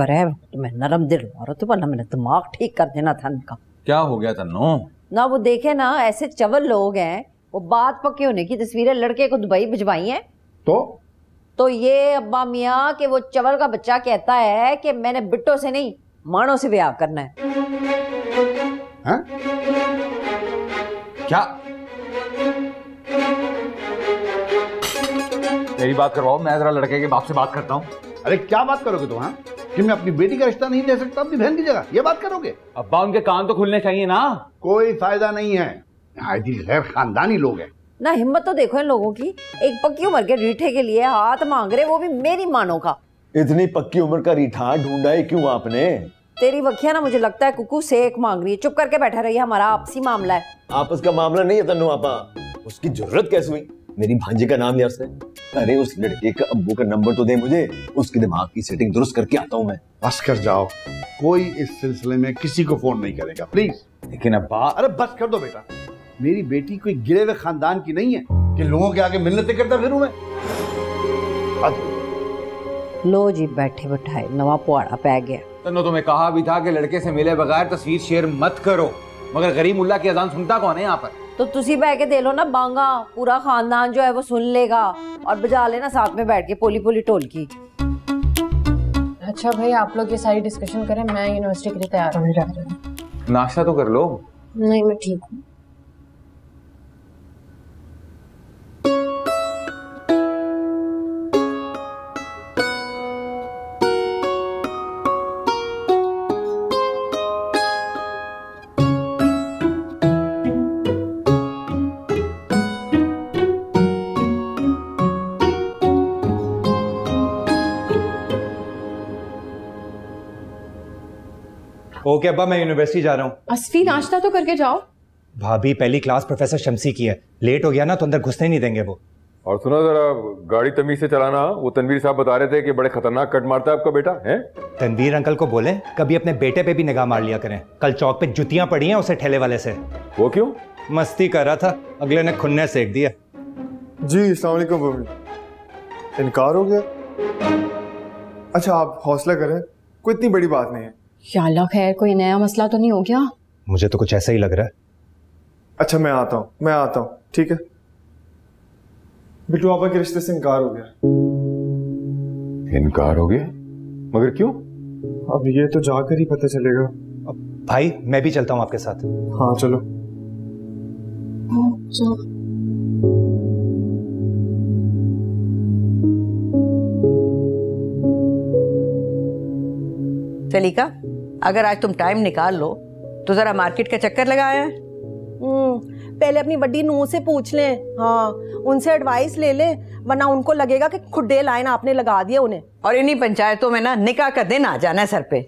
शुक्र है तुम्हें नरम दिल और तो वरना मैंने दिमाग ठीक कर देना था इनका। क्या हो गया तन्नो? ना वो देखे ना ऐसे चवल लोग हैं, वो बात पक्के होने की तस्वीरें लड़के को दुबई भिजवाई हैं। तो ये अब्बा मियाँ कि वो चवल का बच्चा कहता है कि मैंने बिट्टो से नहीं मानो से ब्याह करना है। हाँ? क्या? मेरी बात करवाओ, मैं जरा लड़के के बाप से बात करता हूँ। अरे क्या बात करोगे तुम? हाँ, कि मैं अपनी बेटी का रिश्ता नहीं दे सकता अपनी बहन की जगह, ये बात करोगे? अब्बा उनके कान तो खुलने चाहिए ना। कोई फायदा नहीं है, गैर खानदानी लोग हैं ना। हिम्मत तो देखो इन लोगों की, एक पक्की उम्र के रीठे के लिए हाथ मांग रहे, वो भी मेरी मानो का। इतनी पक्की उम्र का रीठा ढूंढा है क्यों आपने? तेरी वखिया ना मुझे लगता है कुकू सेक मांग रही है। चुप करके बैठा रही, हमारा आपसी मामला है। आपस का मामला नहीं है तन्नू आपा। उसकी जरूरत कैसे हुई? मेरी भांजी का नाम लिया उसने। अरे उस लड़के का अब्बू का नंबर तो दे मुझे, उसके दिमाग की सेटिंग दुरुस्त करके आता हूँ मैं। बस कर जाओ, कोई इस सिलसिले में किसी को फोन नहीं करेगा प्लीज। लेकिन अब्बा। अरे बस कर दो बेटा, मेरी बेटी कोई गिरे हुए खानदान की नहीं है कि लोगों के आगे मिन्नतें करता फिरूं मैं। लो जी बैठे बैठाए नवा पुआड़ा पै गया। तन्नो तुम्हें कहा भी था कि लड़के से मिले बगैर तस्वीर शेयर मत करो, मगर गरीब मुल्ला की अजान सुनता कौन है यहाँ पर? तो तुसी बह के दे लो ना बांगा, पूरा खानदान जो है वो सुन लेगा और बजा लेना साथ में बैठ के पोली पोली टोल की। अच्छा भाई आप लोग ये सारी डिस्कशन करें, मैं यूनिवर्सिटी के लिए तैयार होने जा रही हूँ। नाश्ता तो कर लो। नहीं मैं ठीक हूँ। ओके अब्बा मैं यूनिवर्सिटी जा रहा हूँ। असफी नाश्ता तो करके जाओ। भाभी पहली क्लास प्रोफेसर शमसी की है, लेट हो गया ना तो अंदर घुसने नहीं देंगे वो। और सुनो जरा गाड़ी तमीज से चलाना। वो तनवीर साहब बता रहे थे कि बड़े खतरनाक कट मारता है आपका बेटा है। तनवीर अंकल को बोले कभी अपने बेटे पे भी निगाह मार लिया करें। कल चौक पे जुतियां पड़ी हैं उसे ठेले वाले से। वो क्यों? मस्ती कर रहा था, अगले ने खुन्ने सेक दिया। जी अस्सलाम वालेकुम मम्मी। इनकार हो गया? अच्छा आप हौसला करें, कोई इतनी बड़ी बात नहीं है। या अल्लाह खैर, कोई नया मसला तो नहीं हो गया? मुझे तो कुछ ऐसा ही लग रहा है। अच्छा मैं आता हूँ ठीक है। बिट्टू पापा के रिश्ते से इनकार हो गया। इनकार हो गया? मगर क्यों? अब ये तो जाकर ही पता चलेगा। भाई मैं भी चलता हूँ आपके साथ। हाँ चलो। सलीका, अगर आज तुम टाइम निकाल लो तो जरा मार्केट का चक्कर लगाया है। पहले अपनी बड़ी नूह से पूछ लें, हाँ उनसे एडवाइस ले ले, वरना उनको लगेगा कि खुड्डे लाइन आपने लगा दिया उन्हें। और इन्हीं पंचायतों में ना निकाह का दिन आ जाना है सर पे।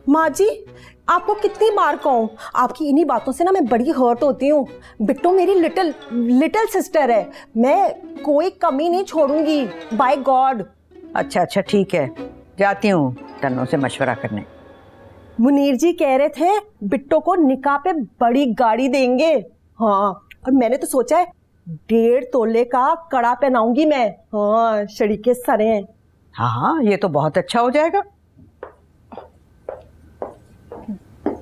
माँ जी आपको कितनी बार कहूँ, आपकी इन्हीं बातों से ना मैं बड़ी हर्ट होती हूँ। बिट्टू मेरी लिटिल सिस्टर है, मैं कोई कमी नहीं छोड़ूंगी, बाय गॉड। अच्छा ठीक है, जाती हूँ तन्नों से मशवरा करने। मुनीर जी कह रहे थे बिट्टो को निकाह पे बड़ी गाड़ी देंगे। हाँ और मैंने तो सोचा है 1.5 तोले का कड़ा पहनाऊंगी मैं। हाँ शरीके सरे हैं। हाँ ये तो बहुत अच्छा हो जाएगा।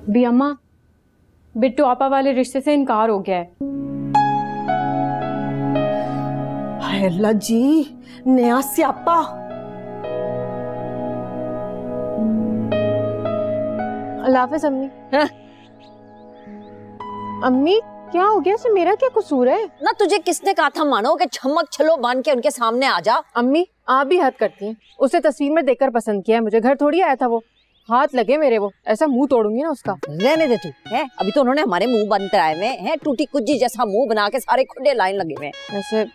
भी अम्मा, बिट्टू आपा वाले रिश्ते से इनकार हो गया है। हाय अल्लाह जी, नया स्यापा। अल्लाह हाफ़िज़ अम्मी। अम्मी क्या हो गया? से मेरा क्या कसूर है? ना तुझे किसने कहा था मानो कि छमक छलो बांध के उनके सामने आ जा? अम्मी आप भी हद करती हैं। उसे तस्वीर में देखकर पसंद किया है, मुझे घर थोड़ी आया था वो। हाथ लगे मेरे, वो ऐसा मुंह तोड़ूंगी ना उसका। रहने दे तू है, अभी तो उन्होंने हमारे मुंह बंद कराए हुए हैं, टूटी कुज्जी जैसा मुंह बना के सारे खुले लाइन लगे हुए हैं। ऐसे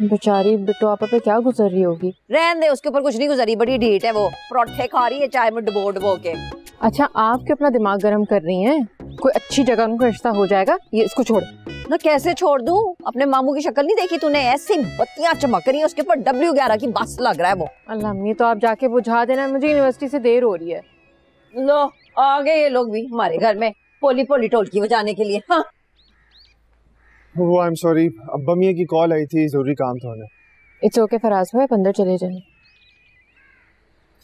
बेचारी बिट्टू आपा पे क्या गुजर रही होगी? रहने दे, उसके ऊपर कुछ नहीं गुजरी, बड़ी ढीठ है वो, परोठे खा रही है चाय में डबो के। अच्छा आप क्यों अपना दिमाग गर्म कर रही हैं? कोई अच्छी जगह उनका रिश्ता हो जाएगा, ये इसको छोड़। ना कैसे छोड़ दूं? अपने मामू की शक्ल नहीं देखी तूने? ऐसी बत्तियां चमक रही है, उसके ऊपर W11 की बस लग रहा है वो। अल्लाह अम्मी तो आप जाके बुझा देना, मुझे यूनिवर्सिटी से देर हो रही है। लो आ गए ये लोग भी हमारे घर में पोली पोली टोलकी बजाने के लिए। हाँ वो आई एम सॉरी, अब्बा मियां की कॉल आई थी, जरूरी काम था उन्हें। इट्स ओके फराज भाई, आप अंदर चले जाइए।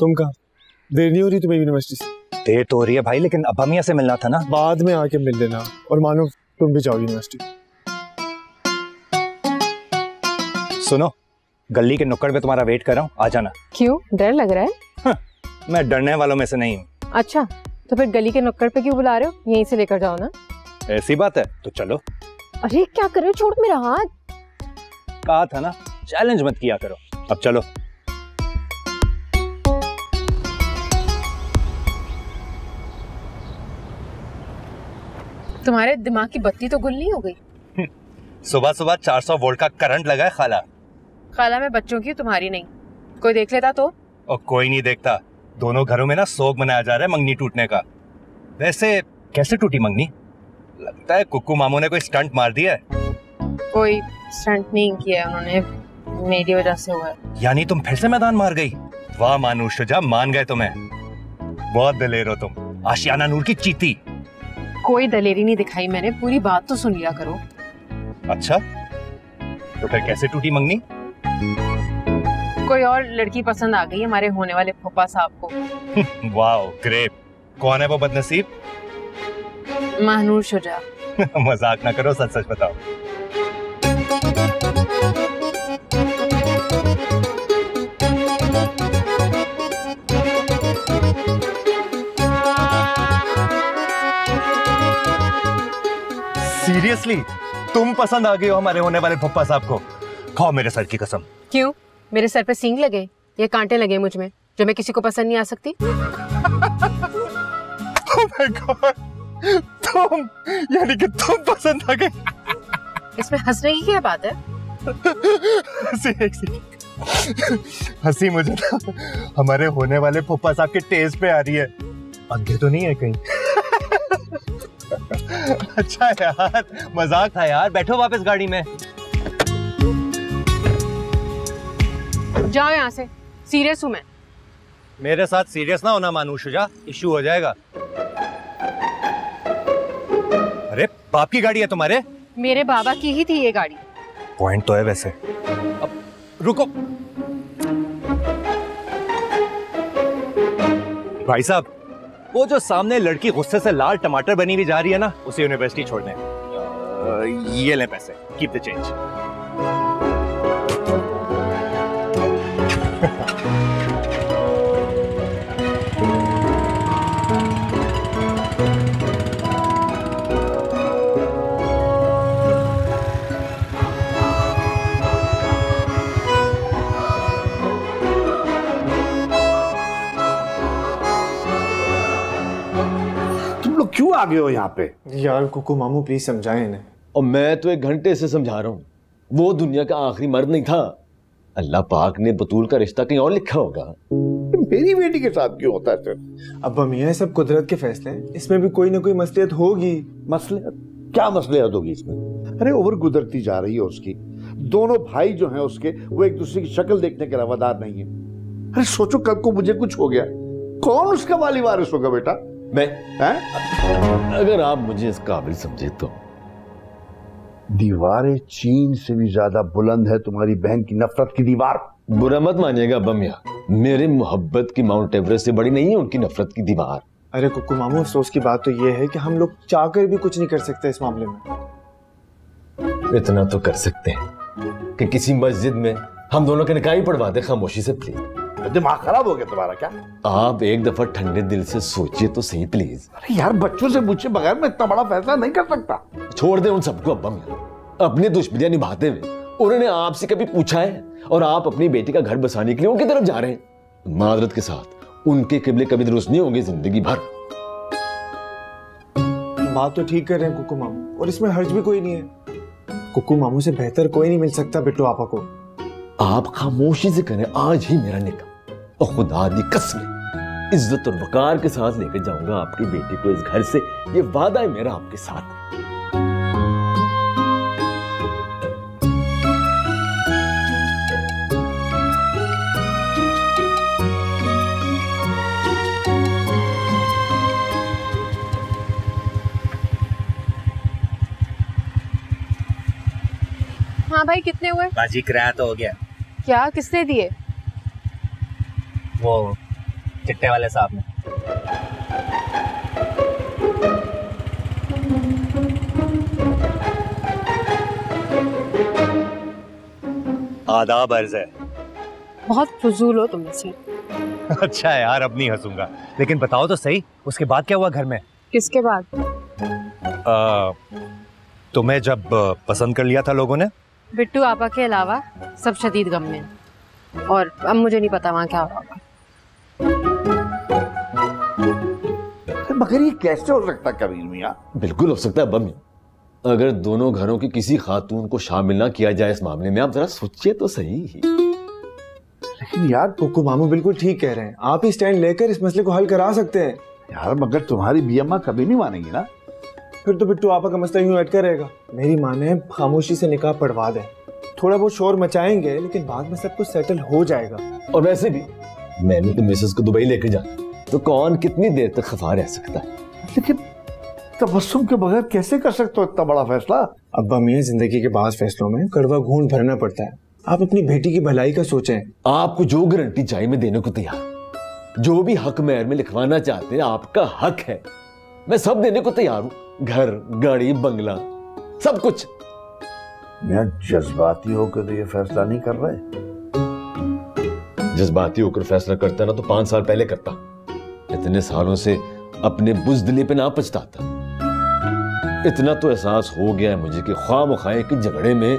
तुम कहाँ? देर नहीं हो रही तुम्हें यूनिवर्सिटी से? देर तो हो रही है भाई, लेकिन अब्बा मियाँ से मिलना था ना। बाद में आके मिल लेना, और मानो तुम भी जाओ यूनिवर्सिटी। सुनो, गली के नुक्कड़ पे तुम्हारा वेट कर रहा हूँ, आ जाना। क्यों, डर लग रहा है? मैं डरने वालों में से नहीं हूँ। अच्छा, तो फिर गली के नुक्कड़ पे क्यों बुला रहे हो? यहीं से लेकर जाओ ना। ऐसी बात है तो चलो। अरे क्या कर रहे हो, छोड़ मेरा हाथ। कहा था ना, चैलेंज मत किया करो। अब चलो। तुम्हारे दिमाग की बत्ती तो गुल नहीं हो गई? सुबह सुबह 400 वोल्ट का करंट लगा है खाला। खाला में बच्चों की, तुम्हारी नहीं। कोई देख लेता तो? और कोई नहीं देखता। दोनों घरों में ना सोग मनाया जा रहा है मंगनी टूटने का। वैसे कैसे टूटी मंगनी? लगता है कुक्कू मामू ने कोई स्टंट मार दिया है। कोई स्टंट नहीं किया उन्होंने, मेरी वजह से हुआ है। यानी तुम फिर से मैदान मार गई? वाह मानूर शुजा, मान गए तुम्हें। बहुत दलेर हो तुम, आशियाना नूर की चीती। कोई दलेरी नहीं दिखाई मैंने, पूरी बात तो सुन लिया करो। अच्छा, तो फिर कैसे टूटी मंगनी? कोई और लड़की पसंद आ गई हमारे होने वाले फूफा साहब को। वाह ग्रेट। कौन है वो बदनसीब? महनूर शुजा। मजाक ना करो, सच सच बताओ। सीरियसली तुम पसंद आ गए हो हमारे होने वाले फूफा साहब को? खाओ मेरे सर की कसम। क्यों, मेरे सर पे सींग लगे या कांटे लगे मुझ में जो मैं किसी को पसंद नहीं आ सकती? Oh my God, तुम, यानी कि तुम पसंद आ गए। इसमें हंसने की क्या बात है? हंसी मुझे ना हमारे होने वाले फूफा साहब के टेस्ट पे आ रही है। आगे तो नहीं है कहीं? अच्छा यार, मजाक था यार। बैठो वापस गाड़ी में। जाओ यहाँ से, सीरियस हूँ मैं। मेरे साथ सीरियस ना होना मानू शुजा, इश्यू हो जाएगा। अरे बाप की गाड़ी है तुम्हारे? मेरे बाबा की ही थी ये गाड़ी। पॉइंट तो है वैसे। अब रुको भाई साहब, वो जो सामने लड़की गुस्से से लाल टमाटर बनी हुई जा रही है ना, उसे यूनिवर्सिटी छोड़ने। ये ले पैसे, कीप द चेंज। क्यों आ गए हो यहाँ पे? यार कुकू मामू प्लीज समझाएं इन्हें। और मैं तो 1 घंटे से समझा रहा हूँ, वो दुनिया का आखिरी मर्द नहीं था। अल्लाह पाक ने बतूल का रिश्ता कहीं और लिखा होगा। मेरी बेटी के साथ क्यों होता है फिर? अब्बा मियाँ, सब कुदरत के फैसले हैं, इसमें भी कोई ना कोई मसलियत होगी। मसलियत? क्या मसलियत होगी इसमें? अरे उम्र गुजरती जा रही है उसकी, दोनों भाई जो हैं उसके, वो एक दूसरे की शक्ल देखने के रवादार नहीं है। अरे सोचो कल को मुझे कुछ हो गया, कौन उसका वाली वारिस होगा बेटा? मैं? अगर आप मुझे इस काबिल समझे तो। दीवारें चीन से भी ज्यादा बुलंद है तुम्हारी बहन की नफरत की दीवार। बुरा मत मानिएगा अब्बा मियाँ, मेरे मोहब्बत की माउंट एवरेस्ट से बड़ी नहीं है उनकी नफरत की दीवार। अरे कुकू मामू, अफसोस की बात तो ये है कि हम लोग चाहकर भी कुछ नहीं कर सकते इस मामले में। इतना तो कर सकते हैं कि किसी मस्जिद में हम दोनों के निकाह ही पढ़वा दे खामोशी से, प्लीज। दिमाग खराब हो गया तुम्हारा क्या? आप एक दफा ठंडे दिल से सोचिए तो सही प्लीज। अरे यार, बच्चों से पूछे बगैर मैं इतना बड़ा फैसला नहीं कर सकता। छोड़ दे उन सबको अब्बा मियाँ, अपनी दुश्मनियां निभाते हुए उन्होंने आपसे कभी पूछा है? और आप अपनी बेटी का घर बसाने के लिए उनकी तरफ जा रहे हैं। मादरत के साथ उनके किबले कभी दुरुस्त नहीं होंगे जिंदगी भर। बात तो ठीक कर रहे हैं कुकू मामू, और इसमें हर्ज भी कोई नहीं है। कुकू मामू से बेहतर कोई नहीं मिल सकता बिट्टू आपा को। आप खामोशी से करें आज ही मेरा निकाह, और खुदा दी कसम इज्जत और वकार के साथ लेकर जाऊंगा आपकी बेटी को इस घर से। ये वादा है मेरा आपके साथ। हाँ भाई, कितने हुए? बाजी किराया तो हो गया। क्या, किसने दिए? वो चिट्टे वाले साहब ने। आदाब अर्ज है। बहुत फजूल हो तुम से। अच्छा है यार, अब नहीं हंसूंगा, लेकिन बताओ तो सही, उसके बाद क्या हुआ घर में? किसके बाद? तुम्हें जब पसंद कर लिया था लोगों ने? बिट्टू आपा के अलावा सब शदीद गम में, और अब मुझे नहीं पता वहाँ क्या हो रहा। मगर ये कैसे हो सकता कबीर मियाँ? बिल्कुल हो सकता है बम। अगर दोनों घरों की किसी खातून को शामिल ना किया जाए इस मामले में, आप जरा सोचिए तो सही। लेकिन यार कुक्कू मामू बिल्कुल ठीक कह रहे हैं, आप ही स्टैंड लेकर इस मसले को हल करा सकते हैं। यार मगर तुम्हारी भी अम्मा कभी नहीं मानेगी ना। फिर तो बिट्टू आपा का मसला यूं अटका रहेगा। मेरी माँ ने खामोशी से निकाह पढ़वा दें, थोड़ा बहुत शोर मचाएंगे लेकिन बाद में सब कुछ सेटल हो जाएगा। और वैसे भी मैंने तो मिसेस को दुबई लेकर जाना, तो कौन कितनी देर तक खफा रह सकता है? लेकिन तबस्सुम के बगैर कैसे कर सकते हो इतना बड़ा फैसला? अब्बा मियां, जिंदगी के बाद फैसलों में कड़वा घूंट भरना पड़ता है। आप अपनी बेटी की भलाई का सोचें। आपको जो गारंटी चाहिए मैं देने को तैयार। जो भी हक मेहर में लिखवाना चाहते हैं आपका हक है, मैं सब देने को तैयार हूं। घर, गाड़ी, बंगला, सब कुछ। मैं जज्बाती होकर तो ये फैसला नहीं कर रहे। जज्बाती होकर फैसला करता ना तो 5 साल पहले करता। इतने सालों से अपने बुज़दिली पे ना पछताता। इतना तो एहसास हो गया है मुझे कि ख्वाम-ख्वाह के झगड़े में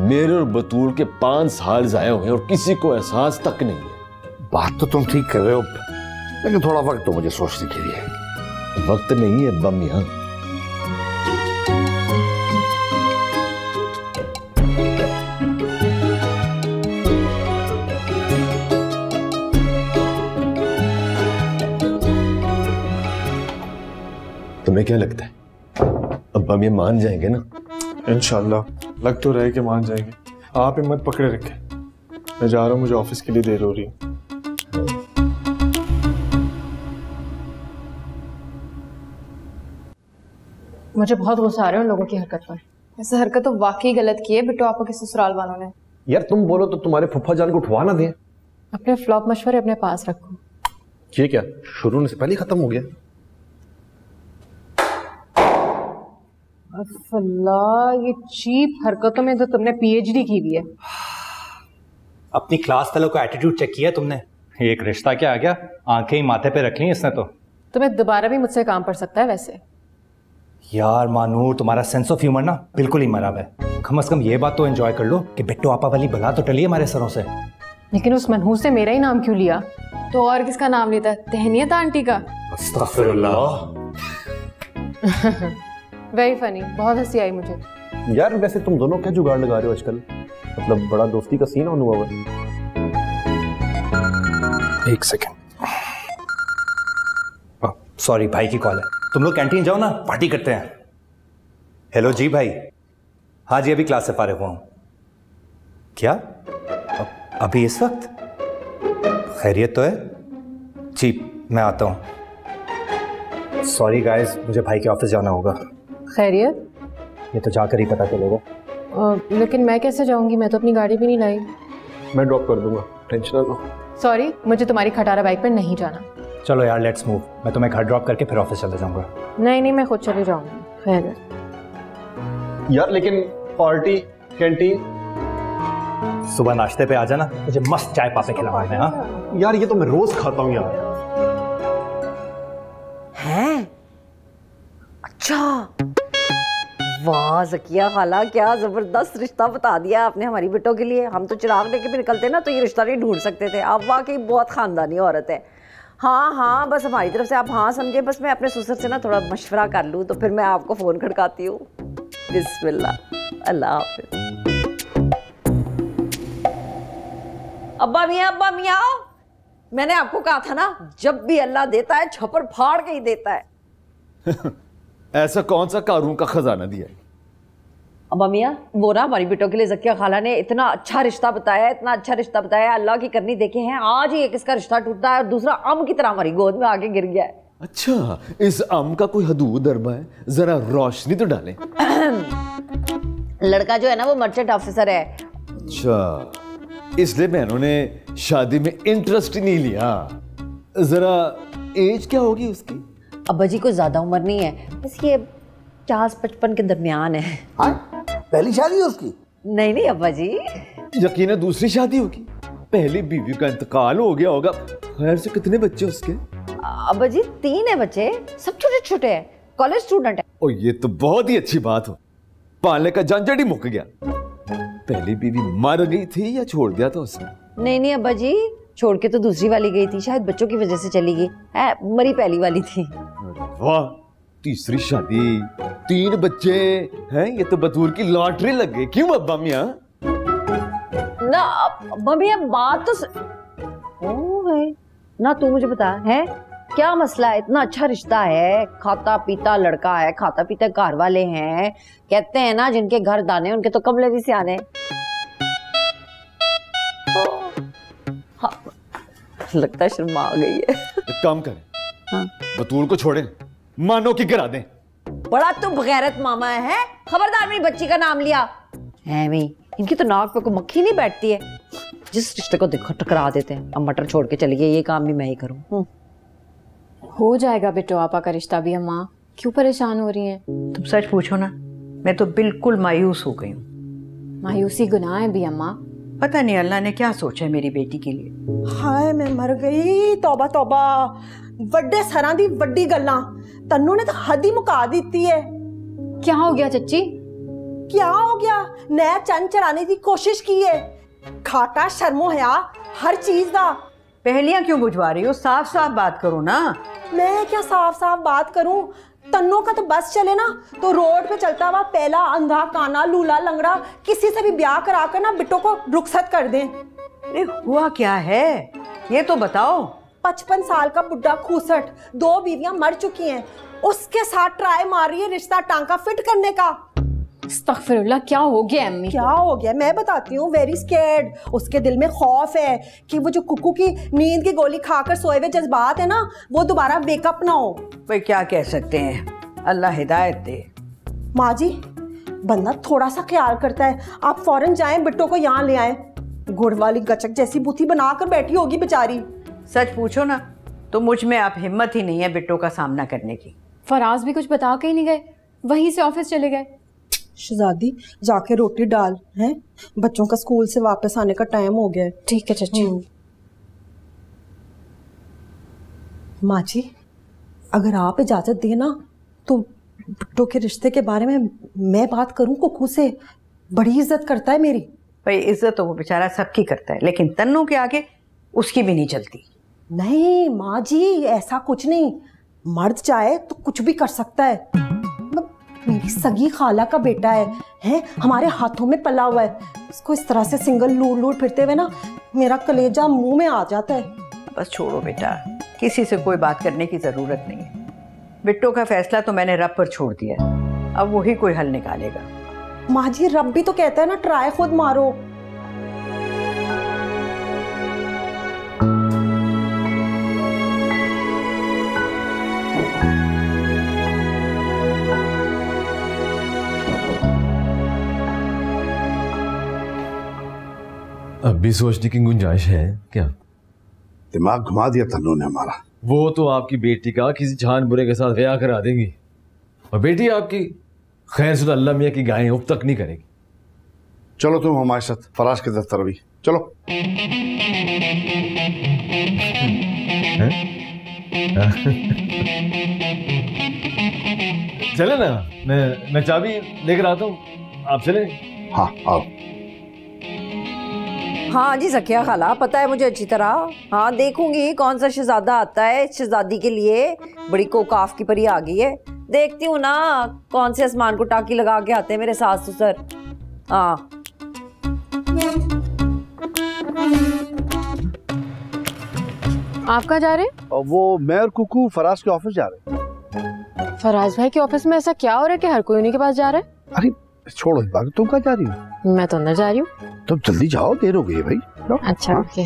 मेरे और बतूल के 5 साल जाए हुए और किसी को एहसास तक नहीं है। बात तो तुम ठीक कर रहे हो, लेकिन थोड़ा वक्त तो मुझे सोचने के लिए। वक्त नहीं है बम यहाँ। तुम्हें क्या लगता है अब्बा ये मान जाएंगे ना? इंशाल्लाह, लग तो रहे कि मान जाएंगे। आप हिम्मत पकड़े रखें, मैं जा रहा हूँ, मुझे ऑफिस के लिए देर हो रही है। मुझे बहुत गुस्सा आ रहा है उन लोगों की हरकत पर। ऐसे हरकत तो वाकई गलत की है बिट्टू आपा के ससुराल वालों ने। यार तुम बोलो तो तुम्हारे फुफ्फा जान को उठवा ना दें। अपने फ्लॉप मशवरे अपने पास रखो। ये क्या शुरू होने से पहले खत्म हो गया? अल्लाह, ये चीप हरकतों में तो तुमने पीएचडी की हुई है। अपनी क्लास फेलो का एटीट्यूड चेक किया तुमने? एक रिश्ता क्या आ गया, आंखें ही माथे पे रख ली इसने तो। तुम्हें दोबारा भी मुझसे काम पड़ सकता है वैसे। यार मानूर, तुम्हारा सेंस ऑफ ह्यूमर ना बिल्कुल ही मरा है। कम से कम ये बात तो एंजॉय कर लो कि बिट्टू आपा वाली बला तो टली हमारे सरों से। लेकिन उस मनहूस ने मेरा ही नाम क्यों लिया? तो और किसका नाम लेता है? तहनीत आंटी का। अस्तगफिरुल्लाह। वेरी फनी, बहुत हंसी आई मुझे। यार वैसे तुम दोनों क्या जुगाड़ लगा रहे हो आजकल? मतलब बड़ा दोस्ती का सीन ऑन हुआ है। एक सेकेंड, सॉरी भाई की कॉल है। तुम लोग कैंटीन जाओ ना, पार्टी करते हैं। हेलो जी भाई। हाँ जी, अभी क्लास से फारिग हुआ हूं। क्या अभी इस वक्त? खैरियत तो है जी, मैं आता हूं। सॉरी गाइस, मुझे भाई के ऑफिस जाना होगा। खैरियत? ये तो जाकर ही पता चलेगा। लेकिन मैं कैसे जाऊंगी? मैं तो अपनी गाड़ी भी नहीं लाई। मैं ड्रॉप कर दूंगा, टेंशन ना लो। सॉरी, मुझे तुम्हारी खटारा बाइक पर नहीं जाना। चलो यार लेट्स मूव, मैं तुम्हें घर ड्रॉप करके फिर ऑफिस चले जाऊंगा। नहीं, मैं खुद चली जाऊंगी। खैर यार लेकिन पार्टी, कैंटीन, सुबह नाश्ते पे आ जाना, मुझे मस्त चाय पापे खिलावाना है। हाँ यार ये तो मैं रोज खाता हूँ यार। हैं? अच्छा, वाह ज़किया खाला, क्या जबरदस्त रिश्ता बता दिया आपने हमारी बिट्टो के लिए। हम तो चिराग देके भी निकलते ना तो ये रिश्ता नहीं ढूंढ सकते थे। आप वाकई बहुत खानदानी औरत है। हाँ हाँ, बस हमारी तरफ से आप हाँ समझे। बस मैं अपने ससुर से ना थोड़ा मशवरा कर लूँ तो फिर मैं आपको फ़ोन खड़काती हूँ। बिस्मिल्लाह, अल्लाह हाफ़िज़। अब्बा मियाँ, मैंने आपको कहा था ना, जब भी अल्लाह देता है छप्पर फाड़ के ही देता है। ऐसा कौन सा कारून का खजाना दिया है? अब्बा मियाँ, वो ना हमारी बेटों के लिए ज़किया खाला ने इतना अच्छा रिश्ता बताया, इतना अच्छा रिश्ता बताया। अल्लाह की करनी देखे हैं, आज ही एक इसका रिश्ता टूटता है और दूसरा आम की तरह हमारी गोद में आके गिर गया है। अच्छा, इस आम का कोई हदूद अरबा है? जरा रोशनी तो डालें। लड़का जो है ना वो मर्चेंट ऑफिसर है। अच्छा, इसलिए बहनों ने शादी में इंटरेस्ट ही नहीं लिया। जरा एज क्या होगी उसकी? अब्बा जी कोई ज्यादा उम्र नहीं है, बस ये 50-55 के दरमियान है। पहली शादी है उसकी? नहीं नहीं अब्बा जी, यकीनन दूसरी शादी होगी। पहली बीवी का इंतकाल हो गया होगा। खैर से कितने बच्चे उसके? अब्बा जी 3 है बच्चे, सब छोटे छोटे हैं, कॉलेज स्टूडेंट है। ओ ये तो बहुत ही अच्छी बात हो, पालने का झंझट ही मुक गया। पहली बीवी मर गई थी या छोड़ दिया था उसने? नहीं नहीं अब्बा जी, छोड़ के तो दूसरी वाली गई थी, शायद बच्चों की वजह से चली गई है, मरी पहली वाली थी। वाह, तीसरी शादी, 3 बच्चे हैं, ये तो बतूर की लॉटरी लग गई। क्यों अब्बा मियां? ना अब्बा मियां बात तो ओ है ना, तू मुझे बता है क्या मसला है? इतना अच्छा रिश्ता है, खाता पीता लड़का है, खाता पीता घर वाले हैं, कहते हैं ना जिनके घर दाने उनके तो कमले भी सियाने। हाँ, लगता है शर्मा आ गई है। एक काम करें, हाँ? बतूल को छोड़ें, मानो की गिरा दें। बड़ा तो बगैरत मामा है, खबरदार मेरी बच्ची का नाम लिया। है इनकी तो नाक पे कोई मक्खी नहीं बैठती है, जिस रिश्ते को देखो टकरा देते हैं। अब मटर छोड़ के चली गई, ये काम भी मैं ही करूं। हो जाएगा बिट्टू आपा का रिश्ता भी। अम्मा क्यों परेशान हो रही हैं? तुम सच पूछो ना, मैं तो बिल्कुल मायूस हो गई हूँ। मायूसी गुनाह है भी अम्मा। पता नहीं अल्लाह ने क्या सोचा है मेरी बेटी के लिए। हाय मैं मर गई, तौबा तौबा, वड्डे सरां दी वड्डी गल्लां तन्नू ने तो हद ही मुका दी है। क्या हो गया चच्ची? क्या हो गया? नया चंद चढ़ाने की कोशिश की है, खाटा शर्मो हया हर चीज दा। पहलियां क्यों बुझवा रही हो? साफ साफ बात करो ना। मैं क्या साफ साफ बात करूं? तन्नों का तो बस चले ना तो रोड पे चलता हुआ पहला अंधा काना लूला लंगड़ा किसी से भी ब्याह करा कर ना बिट्टो को रुखसत कर दें। अरे हुआ क्या है ये तो बताओ। 55 साल का बुढ़ा खूसट, 2 बीवियां मर चुकी हैं, उसके साथ ट्राई मार रही है रिश्ता टांका फिट करने का। अस्तगफिरुल्लाह, क्या हो गया अम्मी? क्या हो गया मैं बताती हूँ। वेरी स्कैर्ड, उसके दिल में खौफ है कि वो जो कुकू की नींद की गोली खाकर सोए हुए जज्बात है ना, वो दोबारा वेकअप ना हो। भाई क्या कह सकते हैं, अल्लाह हिदायत दे। माँ जी बंदा थोड़ा सा ख्याल करता है, आप फौरन जाएं बिट्टो को यहाँ ले आए। गुड़ वाली गचक जैसी बूथी बनाकर बैठी होगी बेचारी। सच पूछो ना तो मुझ में आप हिम्मत ही नहीं है बिट्टो का सामना करने की। फराज भी कुछ बता के ही नहीं गए, वहीं से ऑफिस चले गए। शहजादी जाके रोटी डाल, हैं बच्चों का स्कूल से वापस आने का टाइम हो गया है। ठीक है चाची। माँ जी अगर आप इजाजत दें ना तो बिट्टो के रिश्ते के बारे में मैं बात करूं कुकू से, बड़ी इज्जत करता है मेरी। भाई इज्जत तो वो बेचारा सबकी करता है, लेकिन तन्नू के आगे उसकी भी नहीं चलती। नहीं माँ जी ऐसा कुछ नहीं, मर्द चाहे तो कुछ भी कर सकता है। मेरी सगी खाला का बेटा है हमारे हाथों में पला हुआ है, इसको इस तरह से सिंगल लूट फिरते हुए ना मेरा कलेजा मुंह में आ जाता है। बस छोड़ो बेटा, किसी से कोई बात करने की जरूरत नहीं है। बिट्टो का फैसला तो मैंने रब पर छोड़ दिया है, अब वही कोई हल निकालेगा। माँ जी रब भी तो कहता है ना ट्राई खुद मारो। अब भी सोचने की गुंजाइश है क्या? दिमाग घुमा दिया तन्नू ने हमारा। वो तो आपकी बेटी का किसी जान बुरे के साथ ब्याह करा देंगी, और बेटी आपकी खैर सुदा अल्लाह मियां की गायें उब तक नहीं करेगी। चलो तुम हमारे साथ फराज के दफ्तर भी चलो। चले ना, मैं चाबी लेकर आता हूँ, आप चले। हाँ आओ। हाँ जी सखिया खाला, पता है मुझे अच्छी तरह। हाँ देखूंगी कौन सा शहजादा आता है शहजादी के लिए। बड़ी कोकाफ की परी आ गई है, देखती हूँ ना कौन से आसमान को टाकी लगा के आते हैं मेरे सास ससुर। हाँ आप कहाँ जा रहे हैं? वो मैं और कुकू फराज के ऑफिस जा रहे हैं। फराज भाई के ऑफिस में ऐसा क्या हो रहा है कि हर कोई उन्हीं के पास जा रहा है? अरे छोड़ो इस बात, तुम कहाँ जा रही हो? मैं तो अंदर जा रही हूँ। तुम जल्दी जाओ, देर हो गई है भाई। अच्छा ओके।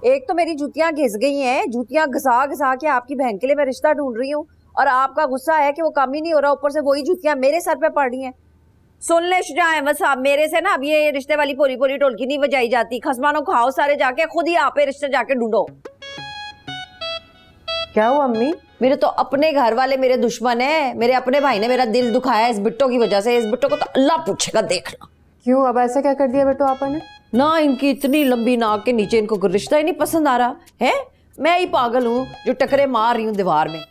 एक तो मेरी जूतियां घिस गई हैं, जूतियां घिसा घिसा के आपकी बहन के लिए मैं रिश्ता ढूंढ रही हूँ, और आपका गुस्सा है कि वो काम ही नहीं हो रहा, ऊपर से वही जूतियां मेरे सर पे पड़ रही हैं। सुन ले शुजा अहमद साहब, मेरे से ना अब ये रिश्ते वाली पोरी पोरी ढोलकी नहीं बजाई जाती। खसमानो खाओ सारे जाके, खुद ही आप रिश्ते जाके ढूंढो। क्या हुआ अम्मी? मेरे तो अपने घर वाले मेरे दुश्मन है। मेरे अपने भाई ने मेरा दिल दुखाया इस बिट्टो की वजह से। इस बिट्टो को तो अल्लाह पूछेगा, देखना। क्यों, अब ऐसा क्या कर दिया बिट्टो आपा ने? ना इनकी इतनी लंबी नाक के नीचे इनको कोई रिश्ता ही नहीं पसंद आ रहा है। मैं ही पागल हूँ जो टकरे मार रही हूँ दीवार में।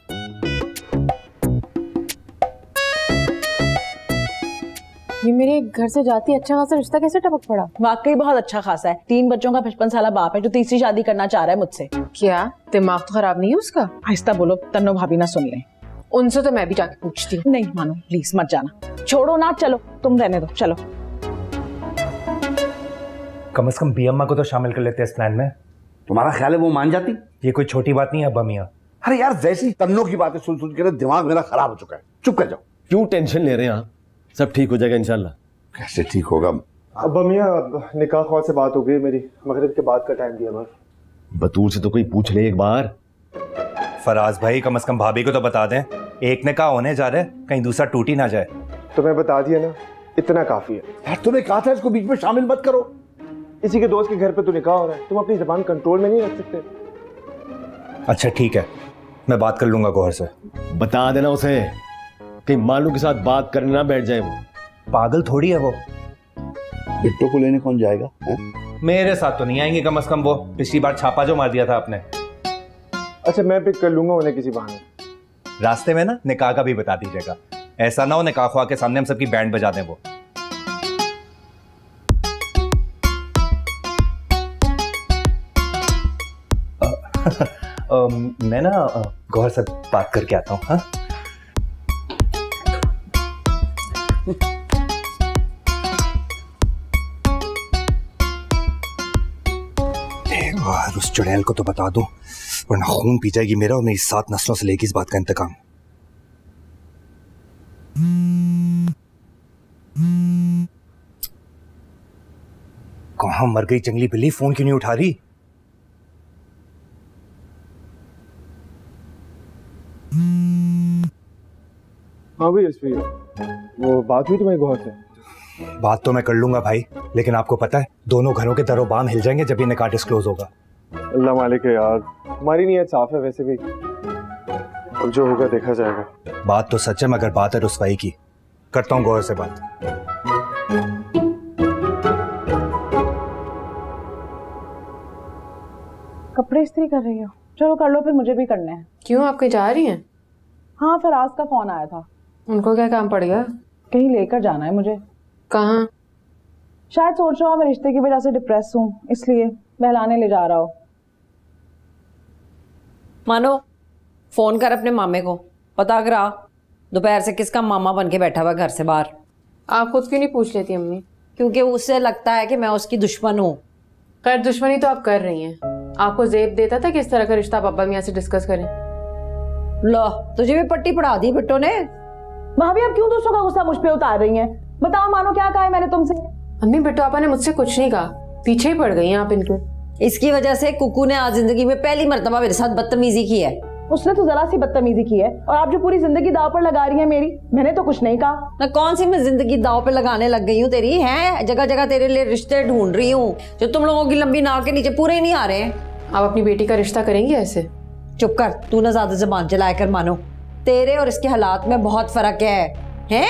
ये मेरे घर से जाती अच्छा खासा रिश्ता कैसे टपक पड़ा? वाकई बहुत अच्छा खासा है। 3 बच्चों का 55 साला बाप है जो तीसरी शादी करना चाह रहा है मुझसे। क्या दिमाग तो खराब नहीं है उसका? आहिस्ता बोलो, तन्नो भाभी ना सुन ले। उनसे तो मैं भी जाके पूछती हूँ। नहीं मानो, प्लीज मत जाना, छोड़ो ना, चलो तुम रहने दो, चलो। कम से कम बी अम्मा को तो शामिल कर लेते हैं इस प्लान में। तुम्हारा ख्याल है वो मान जाती? ये कोई छोटी बात नहीं है अब्बा मियाँ। अरे यार, जैसी तन्नो की बातें सुन सुन के दिमाग मेरा खराब हो चुका है। चुप कर जाओ। क्यों टेंशन ले रहे हैं आप? सब ठीक हो जाएगा इंशाल्लाह। कैसे ठीक होगा? अब्बा मियाँ, निकाह ख्वाह से बात हो गई मेरी, मगरिब के बाद का टाइम दिया बस। बतूल से तो कोई पूछ ले एक बार। फराज भाई, कम से कम भाभी को तो बता दें। एक निकाह होने जा रहा है, कहीं दूसरा टूट ही ना जाए। तो मैं बता दिया ना, इतना काफी है। यार तुम्हें कहा था इसको बीच में शामिल मत करो। इसी के दोस्त के घर पे तो निकाह हो रहा है, तुम अपनी जबान कंट्रोल में नहीं रख सकते? अच्छा ठीक है, मैं बात कर लूंगा गौहर से। बता देना उसे कि मालू के साथ बात करने ना बैठ जाए। वो पागल थोड़ी है वो। बिट्टो को लेने कौन जाएगा है? मेरे साथ तो नहीं आएंगे कम से कम वो। पिछली बार छापा जो मार दिया था आपने। अच्छा, मैं पिक कर लूंगा उन्हें किसी बहाने। रास्ते में ना निकाह का भी बता दीजिएगा। ऐसा ना हो निकाह ख्वाह के सामने हम सबकी बैंड बजा दें वो। मैं ना गौहर से बात करके आता हूँ। हाँ, उस चुड़ैल को तो बता दूं, वरना खून पी जाएगी मेरा और मेरी 7 नस्लों से लेगी इस बात का इंतकाम। कहाँ मर गई जंगली बिल्ली? फोन क्यों नहीं उठा रही? हाँ भाई एसपी, वो बात हुई तुम्हारी गौहर से? बात तो मैं कर लूंगा भाई, लेकिन आपको पता है दोनों घरों के दरो बाम हिल जाएंगे जब ये निकाह डिस्क्लोज होगा। अल्लाह मालिक है यार, हमारी नीयत साफ है वैसे भी, और जो होगा देखा जाएगा। बात तो सच है, मगर बात है रुसवाई की। करता हूँ गौर से बात। कपड़े इस्त्री कर रही हो? चलो कर लो, फिर मुझे भी करने हैं। क्यों, आप कहीं जा रही हैं? हाँ, फराज का फोन आया था। उनको क्या काम पड़ गया? कहीं लेकर जाना है मुझे। कहाँ? शायद सोच रहा हूँ मैं रिश्ते की वजह से डिप्रेस हूँ, इसलिए बहलाने ले जा रहा हो। मानो फोन कर अपने मामे को, पता करा दोपहर से किसका मामा बन के बैठा हुआ घर से बाहर। आप खुद क्यों नहीं पूछ लेती अम्मी? क्योंकि उससे लगता है कि मैं उसकी दुश्मन हूँ। खैर, दुश्मनी तो आप कर रही हैं। आपको जेब देता था कि इस तरह का रिश्ता आप अब्बा मियाँ से डिस्कस करें। लो, तुझे भी पट्टी पढ़ा दी बिट्टो ने। भाभी, आप क्यों दूसरों का गुस्सा मुझ पे उतार रही हैं? बताओ मानो, क्या कहा है मैंने तुमसे? अम्मी, बिट्टो आपा ने मुझसे कुछ नहीं कहा, पीछे ही पड़ गई हैं आप इनके। इसकी वजह से कुकू ने आज जिंदगी में पहली मर्तबा मेरे साथ बदतमीजी की है। उसने तो जरा सी बदतमीजी की है, और आप जो पूरी जिंदगी दाव पर लगा रही हैं मेरी। मैंने तो कुछ नहीं कहा ना। कौन सी मैं जिंदगी दाव पे लगाने लग गई हूँ तेरी? है जगह जगह तेरे लिए रिश्ते ढूंढ रही हूँ जो तुम लोगों की लंबी नाक के नीचे पूरे ही नहीं आ रहे हैं। आप अपनी बेटी का रिश्ता करेंगे ऐसे? चुप कर, तू ना ज्यादा जुबान चलाया कर। मानो तेरे और इसके हालात में बहुत फर्क है?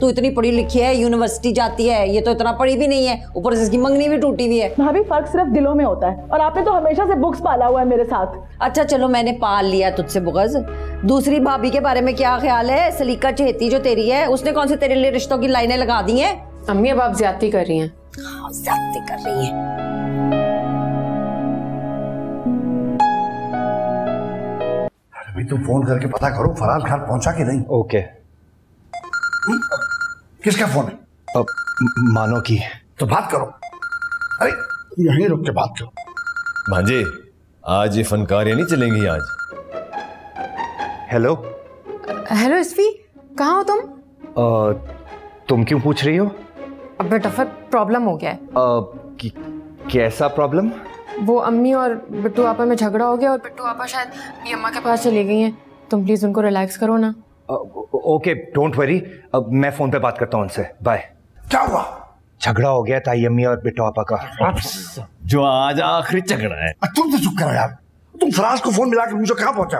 तू इतनी पढ़ी लिखी है, यूनिवर्सिटी जाती है, ये तो इतना पढ़ी भी नहीं है, ऊपर से इसकी मंगनी भी टूटी हुई है। भाभी, फर्क सिर्फ दिलों में होता है, और आपने तो हमेशा से बुक्स पाला हुआ है मेरे साथ। अच्छा चलो, मैंने पाल लिया तुझसे बुग़्ज़। दूसरी भाभी के बारे में क्या ख्याल है? सलीका चहेती जो तेरी है, उसने कौन से तेरे लिए रिश्तों की लाइनें लगा दी हैं? अम्मी, अब आप ज्यादती कर रही हैं। हाँ, ज्यादती कर रही हैं। अभी तुम फोन करके पता करो फराज घर पहुंचा कि नहीं। ओके। किसका फोन है? अब मानो की। तो बात करो। अरे यहीं रुक के बात करो। भांजे, आज ये फनकारियां नहीं चलेंगी आज। हेलो हेलो एसपी, कहाँ हो तुम? तुम क्यों पूछ रही हो? अब बेटा प्रॉब्लम हो गया है। कैसा प्रॉब्लम? वो अम्मी और बिट्टू आपा में झगड़ा हो गया, और बिट्टू आपा शायद ये अम्मा के पास चली गई हैं। तुम प्लीज उनको रिलैक्स करो ना। ओके, डोंट वरी, अब मैं फोन पे बात करता हूँ उनसे। बाय। क्या हुआ? झगड़ा हो गया ताई अम्मी और बिट्टू आपा का। जो आज आखिरी झगड़ा है। तुम तो चुप करो यार। तुम फराज को फोन मिला के मुझे कहां पहुंचा?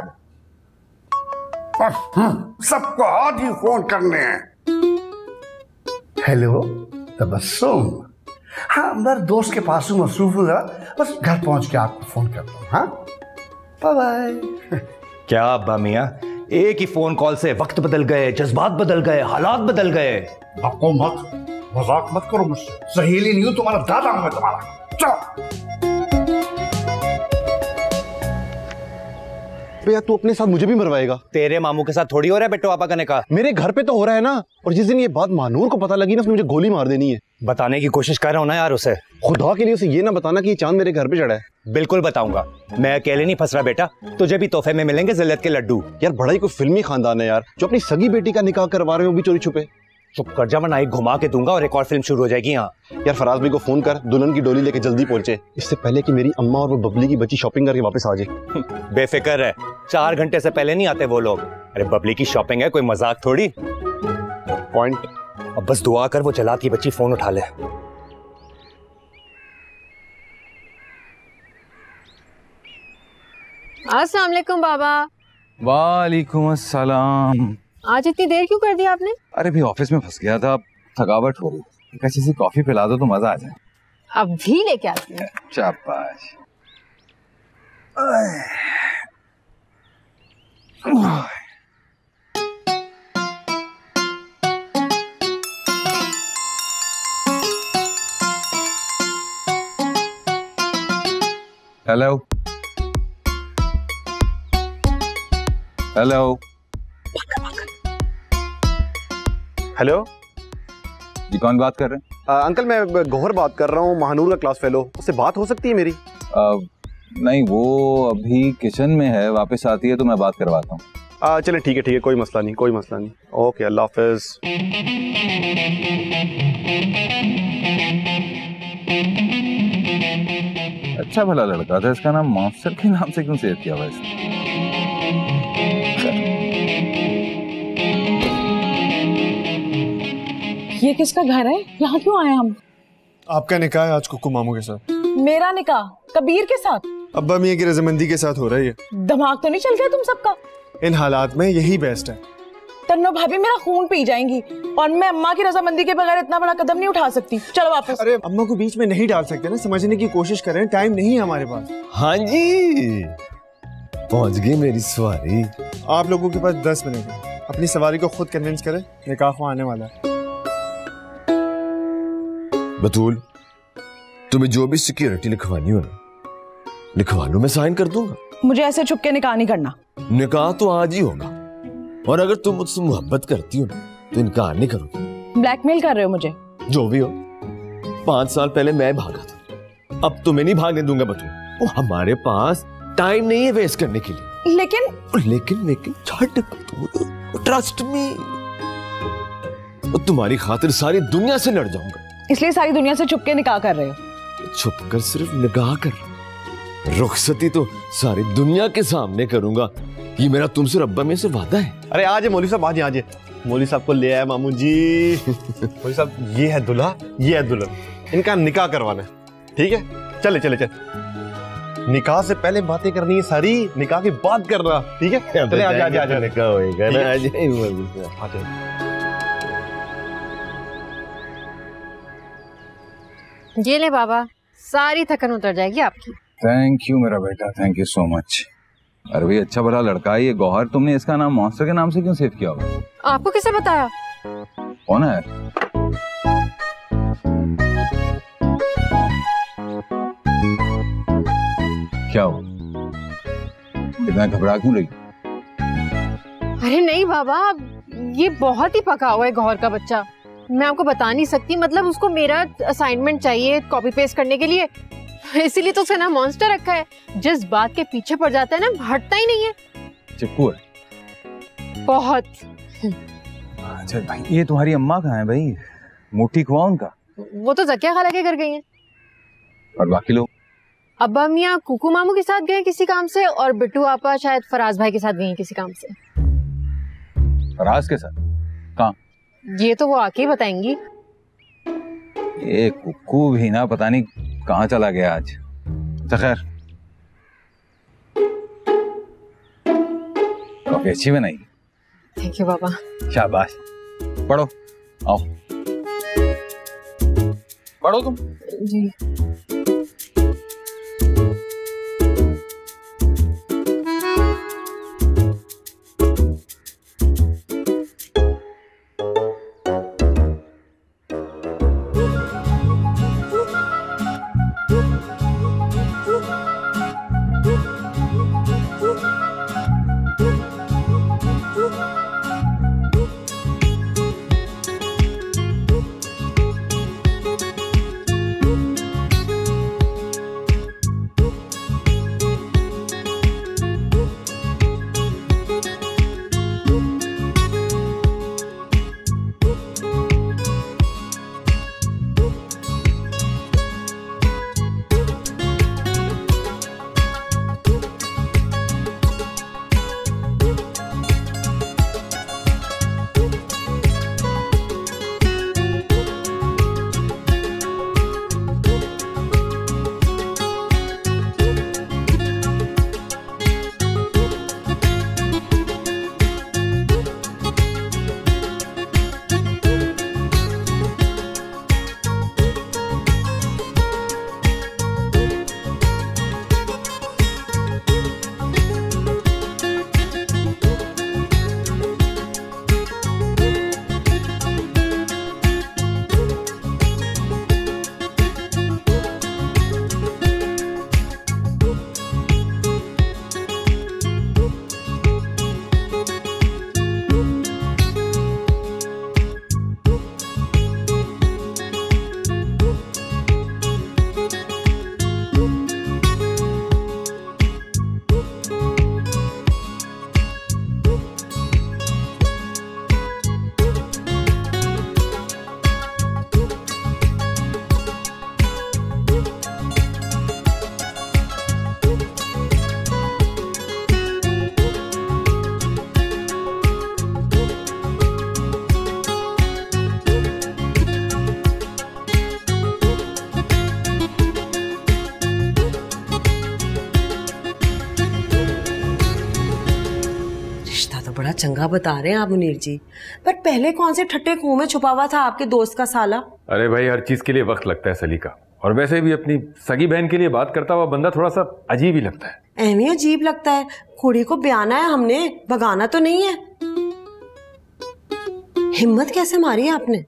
सबको आज ही फोन करने हैं। हेलो तबस्सुम, हाँ मेरे दोस्त के पास हूँ, मसरूफ हूँ, बस घर पहुंच के आपको फोन करता हूँ। हाँ बाय बाय। क्या अब्बा मियाँ, एक ही फोन कॉल से वक्त बदल गए, जज्बात बदल गए, हालात बदल गए। आपको मत मजाक मत करो मुझसे, सहेली नहीं हूं, तुम्हारा दादा हूं मैं तुम्हारा। चलो भैया तू अपने साथ मुझे भी मरवाएगा? तेरे मामू के साथ थोड़ी हो रहा है बेटो आपा का निकाह। मेरे घर पे तो हो रहा है ना, और जिस दिन ये बात महानूर को पता लगी ना, उसने मुझे गोली मार देनी है। बताने की कोशिश कर रहा हूँ ना यार उसे। खुदा के लिए उसे ये ना बताना कि ये चांद मेरे घर पे चढ़ा है। बिल्कुल बताऊंगा, मैं अकेले नहीं फंस रहा बेटा, तुझे भी तोहफे में मिलेंगे जिल्लत के लड्डू। यार बड़ा ही कोई फिल्मी खानदान है यार, जो अपनी सगी बेटी का निकाह करवा रहे हो भी चोरी छुपे। चुप कर जा वरना एक घुमा के दूंगा और एक और फिल्म शुरू हो जाएगी यहाँ। यार फराज भाई को फोन कर, दुल्हन की डोली लेके जल्दी पहुंचे, इससे पहले कि मेरी अम्मा और वो बबली की बच्ची शॉपिंग करके वापस आ जाए। बेफिक्र है, 4 घंटे से पहले नहीं आते वो लोग। अरे बबली की शॉपिंग है, कोई मजाक थोड़ी। पॉइंट। अब बस दुआ कर वो जलाद की बच्ची फोन उठा ले। अस्सलाम वालेकुम बाबा। वालेकुम अस्सलाम। आज इतनी देर क्यों कर दी आपने? अरे भी ऑफिस में फंस गया था, थकावट हो रही, एक अच्छी सी कॉफी पिला दो तो मजा आ जाए। अब भी लेके आती हूँ। शाबाश। हेलो हेलो हेलो जी, कौन बात कर रहे हैं? अंकल मैं गौहर बात कर रहा हूँ, महानूर का क्लास फेलो, उससे बात हो सकती है मेरी? नहीं, वो अभी किचन में है, वापस आती है तो मैं बात करवाता हूँ। चले ठीक है, कोई मसला नहीं, कोई मसला नहीं। ओके, अल्लाह हाफिज। अच्छा भला लड़का था, इसका नाम मॉन्स्टर के नाम से क्यों सेव किया हुआ इसने? ये किसका घर है? यहाँ क्यों आए हम? आपका निकाह है आज कुक्कू मामू के साथ। मेरा निकाह कबीर के साथ? अब्बा मियाँ की रजामंदी के साथ हो रहा है ये। दिमाग तो नहीं चल गया तुम सबका? इन हालात में यही बेस्ट है। तन्नो भाभी मेरा खून पी जाएंगी और मैं अम्मा की रजामंदी के बगैर इतना बड़ा कदम नहीं उठा सकती। चलो वापस। अरे अम्मा को बीच में नहीं डाल सकते ना, समझने की कोशिश करें, टाइम नहीं है हमारे पास। हाँ जी, पहुंच गई मेरी सवारी। आप लोगों के पास 10 मिनट है, अपनी सवारी को खुद कन्विंस करें, निकाह को आने वाला है। बतूल, तुम्हें जो भी सिक्योरिटी लिखवानी हो ना लिखवा लो, मैं साइन कर दूंगा। मुझे ऐसे छुप के निकाह नहीं करना। निकाह तो आज ही होगा, और अगर तुम मुझसे मोहब्बत करती हो तो इनकार नहीं करोगे। ब्लैकमेल कर रहे हो मुझे? जो भी हो, 5 साल पहले मैं भागा था, अब तुम्हें नहीं भागने दूंगा बतूल। हमारे पास टाइम नहीं है वेस्ट करने के लिए। लेकिन छट बतूल, ट्रस्ट मी, तुम्हारी खातिर सारी दुनिया से लड़ जाऊंगा। इसलिए सारी दुनिया से छुप के निकाह कर रहे हो? छुप कर सिर्फ निकाह कर, रुखसती तो सारी दुनिया के सामने करूंगा। ये मेरा तुमसे रब्बा में से वादा है। अरे आज मौलवी साहब, आज आज मौलवी साहब को ले आया मामू जी। मौलवी साहब, ये है दूल्हा, ये है दुल्हन, इनका निकाह करवाना है। ठीक है, चले चले चले। निकाह से पहले बातें करनी है सारी, निकाह की बात करना। ठीक है, चले आजा निकाह होएगा ना, आज ये ले बाबा, सारी थकन उतर जाएगी आपकी। थैंक यू मेरा बेटा, थैंक यू सो मच। अरे भाई अच्छा भला लड़का है ये गौहर, तुमने इसका नाम मॉन्स्टर के नाम से क्यों सेव किया हुआ? आपको किसने बताया? कौन है? क्या हो, इतना घबरा क्यों रही? अरे नहीं बाबा, ये बहुत ही पका हुआ है गौहर का बच्चा, मैं आपको बता नहीं सकती। मतलब उसको मेरा असाइनमेंट चाहिए कॉपी पेस्ट करने के लिए, इसीलिए तो उसका नाम मॉन्स्टर रखा है। जिस बात के पीछे पड़ जाता है ना, हटता ही नहीं है। चिपकू है बहुत। अच्छा भाई, ये तुम्हारी अम्मा कहाँ है भाई? मुट्ठी हुआ उनका? वो तो जकिया खाला के घर गई हैं। और बाकी लोग? अब्बा मियाँ कुकू मामू के साथ गए किसी काम से, और बिट्टू आपा शायद फराज भाई के साथ गई किसी काम से। फराज के साथ? कहाँ? ये तो वो आके ही बताएंगी। ये कुक्कू भी ना पता नहीं कहाँ चला गया आज। खैर, कॉफी अच्छी बनाई। थैंक यू बाबा। शाबाश, पढ़ो, आओ पढ़ो तुम। जी। बड़ा चंगा बता रहे हैं आप मुनीर जी, पर पहले कौन से ठट्टे कुएं में छुपा हुआ था आपके दोस्त का साला? अरे भाई, हर चीज के लिए वक्त लगता है सलीका, और वैसे भी अपनी सगी बहन के लिए बात करता हुआ बंदा थोड़ा सा अजीब ही लगता है। एमी अजीब लगता है? कुड़ी को ब्याना है हमने, भगाना तो नहीं है। हिम्मत कैसे मारी है आपने?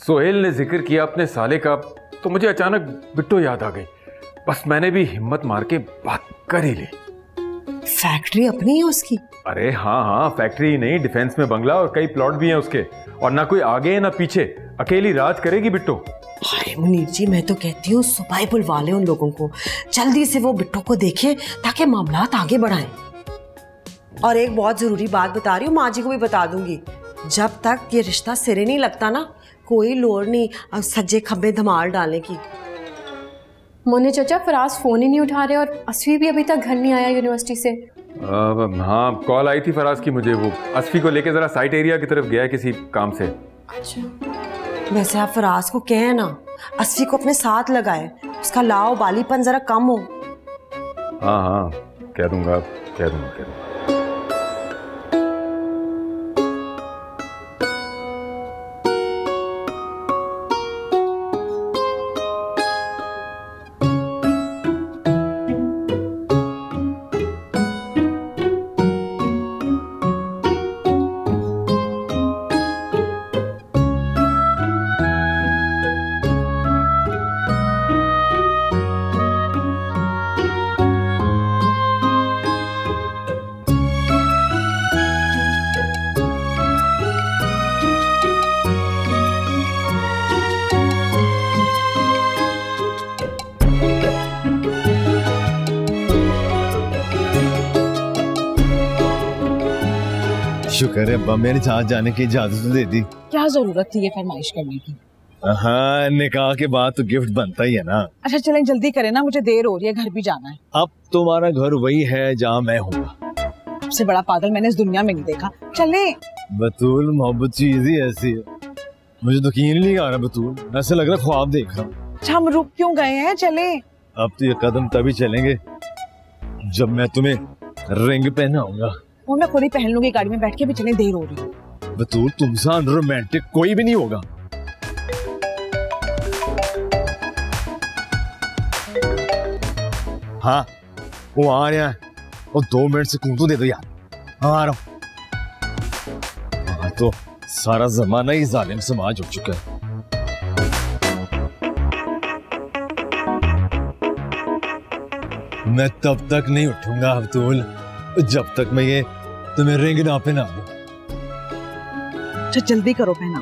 सोहेल ने जिक्र किया अपने साले का तो मुझे अचानक बिट्टो याद आ गई। बस मैंने भी हिम्मत मार के बात कर ही ली। फैक्ट्री अपनी है उसकी? अरे हाँ, फैक्ट्री ही नहीं, डिफेंस में बंगला और कई प्लॉट भी हैं उसके, और ना कोई आगे ना पीछे, अकेली राज करेगी बिट्टो। हाय मुनीर जी, मैं तो कहती हूँ सुबह बुलवा ले उन लोगों को, जल्दी से वो बिट्टो को देखे ताकि मामलात आगे बढ़ाएं। और एक बहुत जरूरी बात बता रही हूँ, माँ जी को भी बता दूंगी, जब तक ये रिश्ता सिरे नहीं लगता ना, कोई लोड़ नहीं सज्जे खब्बे धमाल डालने की। मोने चाचा, फराज फोन ही नहीं उठा रहे और असफी भी अभी तक घर नहीं आया यूनिवर्सिटी से। हाँ, कॉल आई थी फराज की मुझे, वो असफी को लेके जरा साइट एरिया की तरफ गया है किसी काम से। अच्छा, वैसे आप फराज को कहें ना असफी को अपने साथ लगाए, उसका लाओ बालीपन जरा कम हो। हाँ, कह दूंगा, कह दूंगा। शुक्र है अब्बा, मेरे साथ जाने की इजाजत तो दे दी। क्या जरूरत थी ये फरमाइश करने की? हाँ, निकाह के बाद तो गिफ्ट बनता ही है ना। अच्छा चलें, जल्दी करें ना, मुझे देर हो रही है, घर भी जाना है। अब तुम्हारा घर वही है जहाँ मैं हूँ। सबसे बड़ा पागल मैंने इस दुनिया में नहीं देखा। चले। बतूल, मोहब्बत चीज ही ऐसी है, मुझे तो यकीन नहीं आ रहा बतूल, ऐसे लग रहा ख्वाब देख रहा हूँ। अच्छा हम रुक क्यों गए हैं? चले। अब तो ये कदम तभी चलेंगे जब मैं तुम्हें रिंग पहनाऊंगा। वो मैं खुद ही पहन लूंगी, गाड़ी में बैठ के भी चले, देर हो रही है। बतूल तुमसे रोमांटिक कोई भी नहीं होगा। हाँ वो आ रहा है, और 2 मिनट से तो दे दो यार। हाँ आ रहा हूं। हाँ तो सारा जमाना ही जालिम समाज हो चुका है। मैं तब तक नहीं उठूंगा अब्दुल जब तक मैं ये तुम्हें रिंग ना पहना दूं। जल्दी करो पहना।